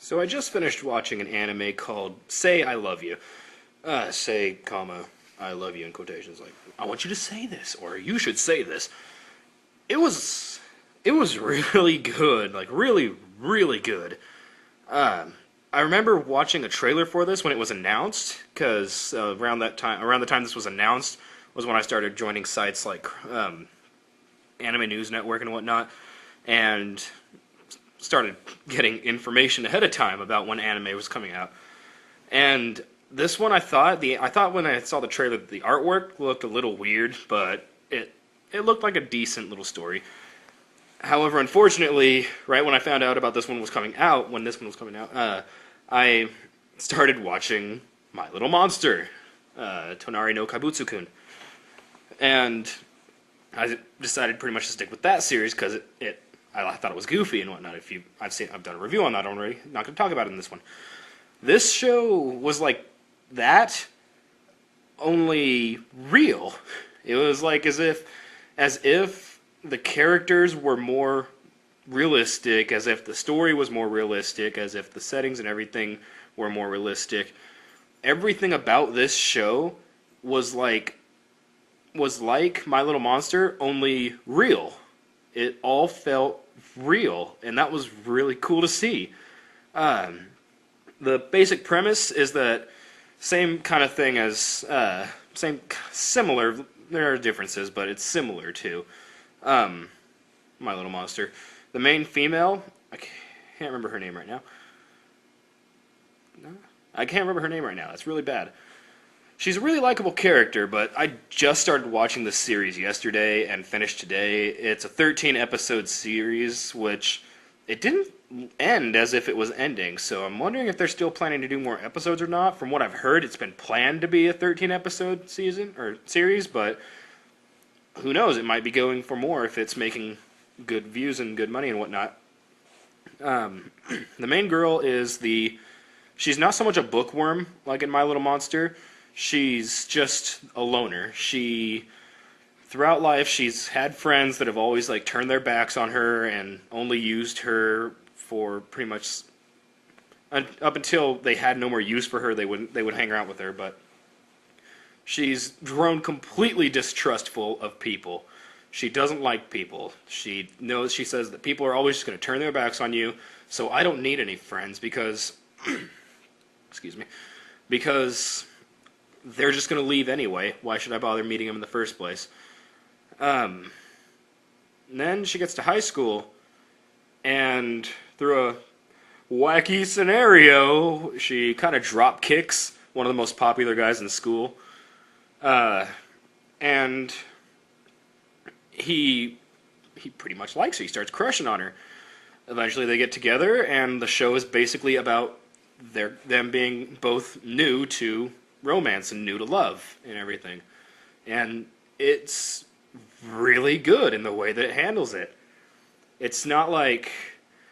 So I just finished watching an anime called Say I Love You. Say, comma, I love you in quotations. Like, I want you to say this, or you should say this. It was, it was really good. Like, really, really good. I remember watching a trailer for this when it was announced, because around the time this was announced, was when I started joining sites like Anime News Network and whatnot, and started getting information ahead of time about when anime was coming out. And this one, I thought when I saw the trailer that the artwork looked a little weird, but it looked like a decent little story. However, unfortunately, right when I found out about this one was coming out, I started watching My Little Monster, Tonari no Kaibutsu-kun. And I decided pretty much to stick with that series because I thought it was goofy and whatnot. I've done a review on that already. Not going to talk about it in this one. This show was like that, only real. It was like as if the characters were more realistic, as if the story was more realistic, as if the settings and everything were more realistic. Everything about this show was like My Little Monster, only real. It all felt real, and that was really cool to see. The basic premise is that same kind of thing as similar. There are differences, but it's similar to My Little Monster. The main female, I can't remember her name right now. No, I can't remember her name right now. That's really bad. She's a really likable character, but I just started watching this series yesterday and finished today. It's a 13-episode series, which it didn't end as if it was ending, so I'm wondering if they're still planning to do more episodes or not. From what I've heard, it's been planned to be a 13-episode season or series, but who knows? It might be going for more if it's making good views and good money and whatnot. The main girl she's not so much a bookworm like in My Little Monster. She's just a loner. Throughout life, she's had friends that have always like turned their backs on her and only used her for pretty much up until they had no more use for her. They would hang around with her, but she's grown completely distrustful of people. She doesn't like people. She says that people are always just going to turn their backs on you. So I don't need any friends because because they're just going to leave anyway. Why should I bother meeting them in the first place? And then she gets to high school, and through a wacky scenario, she kind of drop kicks one of the most popular guys in school. And he pretty much likes her. He starts crushing on her. Eventually they get together, and the show is basically about them being both new to romance and new to love and everything. And it's really good in the way that it handles it. It's not like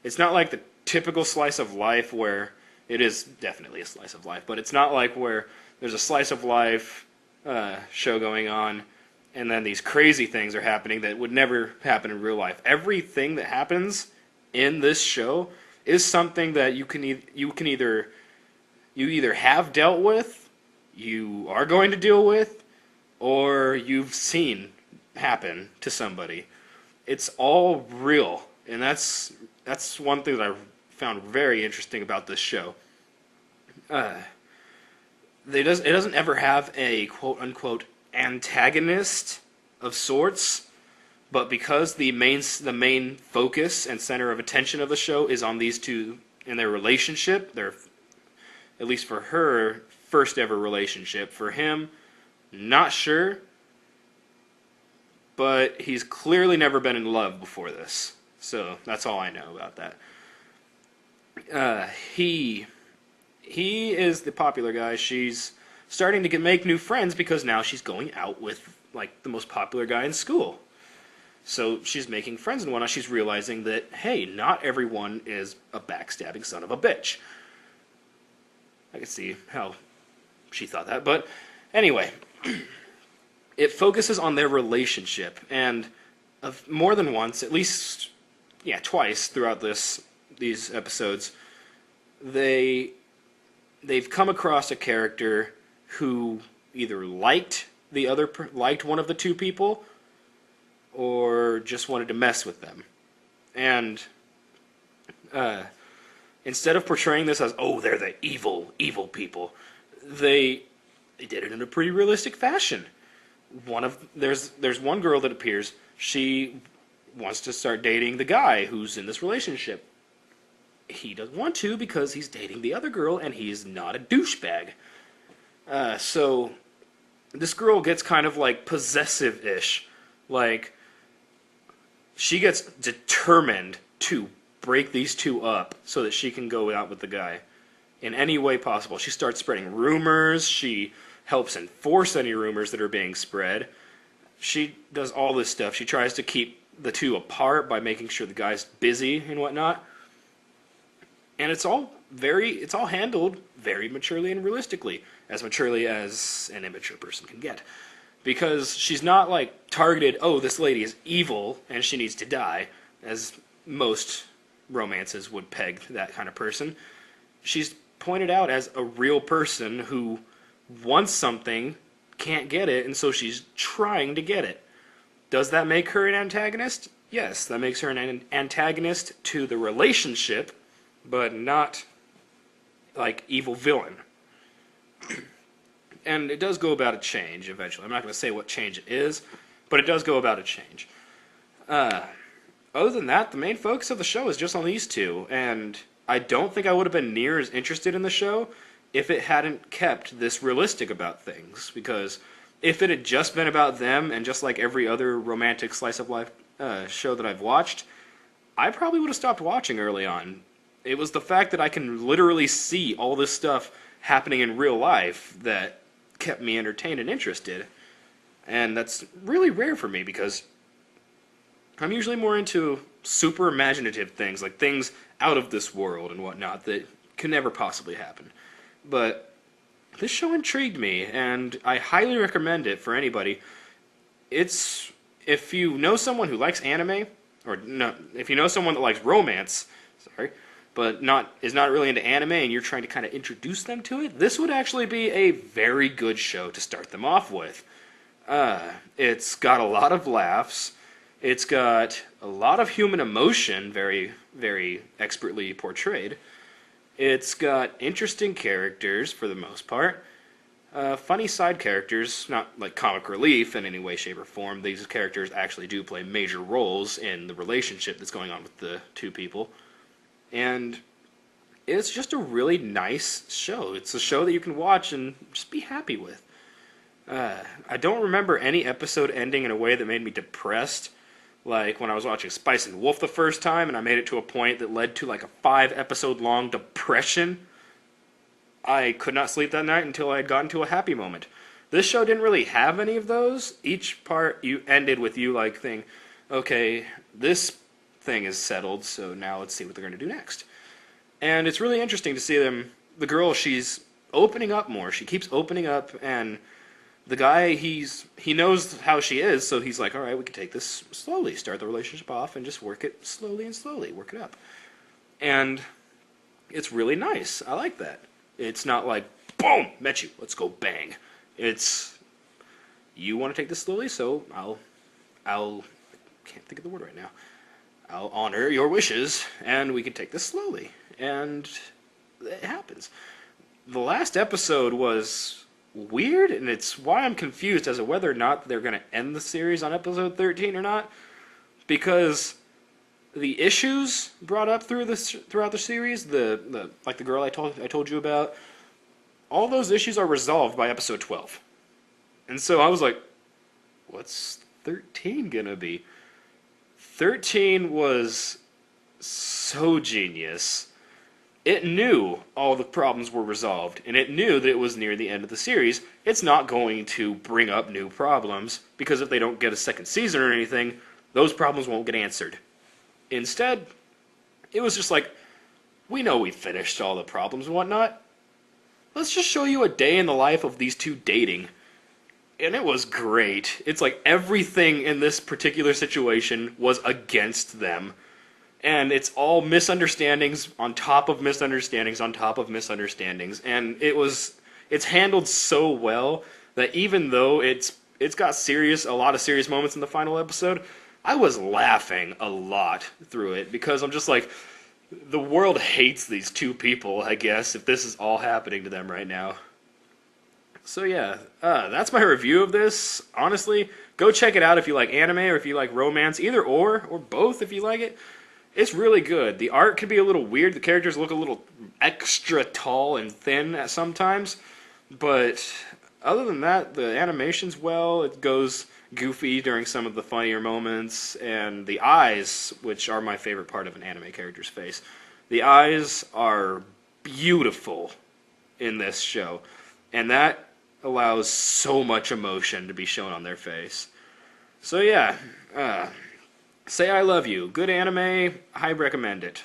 the typical slice of life where it is definitely a slice of life, but it's not like where there's a slice of life show going on and then these crazy things are happening that would never happen in real life. Everything that happens in this show is something that you either have dealt with, you are going to deal with, or you've seen happen to somebody. It's all real, and that's one thing that I found very interesting about this show. It doesn't ever have a quote-unquote antagonist of sorts, but because the main focus and center of attention of the show is on these two and their relationship, at least for her, first ever relationship. For him, not sure, but he's clearly never been in love before this. So that's all I know about that. He is the popular guy. She's starting to make new friends because now she's going out with like the most popular guy in school. So she's making friends and whatnot. She's realizing that, hey, not everyone is a backstabbing son of a bitch. I can see how she thought that. But anyway, it focuses on their relationship. And more than once, at least twice throughout these episodes, they've come across a character who either liked liked one of the two people, or just wanted to mess with them. And instead of portraying this as, oh, they're the evil people, they did it in a pretty realistic fashion. There's one girl that appears. She wants to start dating the guy who's in this relationship. He doesn't want to because he's dating the other girl and he's not a douchebag. So this girl gets kind of like possessive-ish. Like, she gets determined to break these two up so that she can go out with the guy in any way possible. She starts spreading rumors. She helps enforce any rumors that are being spread. She does all this stuff. She tries to keep the two apart by making sure the guy's busy and whatnot. And it's all handled very maturely and realistically, as maturely as an immature person can get. Because she's not like targeted, oh, this lady is evil and she needs to die, as most romances would peg that kind of person. She's pointed out as a real person who wants something, can't get it, and so she's trying to get it. Does that make her an antagonist? Yes, that makes her an antagonist to the relationship, but not like evil villain. And it does go about a change eventually. I'm not going to say what change it is, but it does go about a change. Other than that, the main focus of the show is just on these two, and I don't think I would have been near as interested in the show if it hadn't kept this realistic about things. Because if it had just been about them, and just like every other romantic slice of life show that I've watched, I probably would have stopped watching early on. It was the fact that I can literally see all this stuff happening in real life that kept me entertained and interested. And that's really rare for me, because I'm usually more into super imaginative things, like things out of this world and whatnot that can never possibly happen. But this show intrigued me, and I highly recommend it for anybody. If you know someone who likes anime, or no, if you know someone that likes romance, but is not really into anime, and you're trying to kind of introduce them to it, this would actually be a very good show to start them off with. It's got a lot of laughs. It's got a lot of human emotion, very, very expertly portrayed. It's got interesting characters, for the most part. Funny side characters, not like comic relief in any way, shape, or form. These characters actually do play major roles in the relationship that's going on with the two people. And it's just a really nice show. It's a show that you can watch and just be happy with. I don't remember any episode ending in a way that made me depressed. Like when I was watching Spice and Wolf the first time and I made it to a point that led to like a 5-episode long depression. I could not sleep that night until I had gotten to a happy moment. This show didn't really have any of those. Each part you ended with you like thinking, okay, this thing is settled, so now let's see what they're going to do next. And it's really interesting to see them. The girl, she's opening up more. She keeps opening up, and the guy, he knows how she is, so he's like, all right, we can take this slowly, start the relationship off, and just work it slowly and slowly, work it up. And it's really nice. I like that. It's not like, boom, met you, let's go bang. It's, you want to take this slowly, so I'll can't think of the word right now. I'll honor your wishes, and we can take this slowly. And it happens. The last episode was weird, and it's why I'm confused as to whether or not they're going to end the series on episode 13 or not. Because the issues brought up throughout the series, the like the girl I told you about, all those issues are resolved by episode 12. And so I was like, what's 13 gonna be? 13 was so genius. It knew all the problems were resolved, and it knew that it was near the end of the series. It's not going to bring up new problems, because if they don't get a second season or anything, those problems won't get answered. Instead, it was just like, we know we finished all the problems and whatnot. Let's just show you a day in the life of these two dating. And it was great. It's like everything in this particular situation was against them. and it's all misunderstandings on top of misunderstandings on top of misunderstandings, and it's handled so well that even though it's got a lot of serious moments in the final episode, I was laughing a lot through it because I'm just like, the world hates these two people, I guess, if this is all happening to them right now. So yeah, that's my review of this. Honestly, go check it out if you like anime or if you like romance, either or both if you like it. It's really good. The art can be a little weird. The characters look a little extra tall and thin at sometimes, but other than that, the animation's well. It goes goofy during some of the funnier moments, and the eyes, which are my favorite part of an anime character's face, the eyes are beautiful in this show, and that allows so much emotion to be shown on their face. So yeah, Say I Love You. Good anime. I recommend it.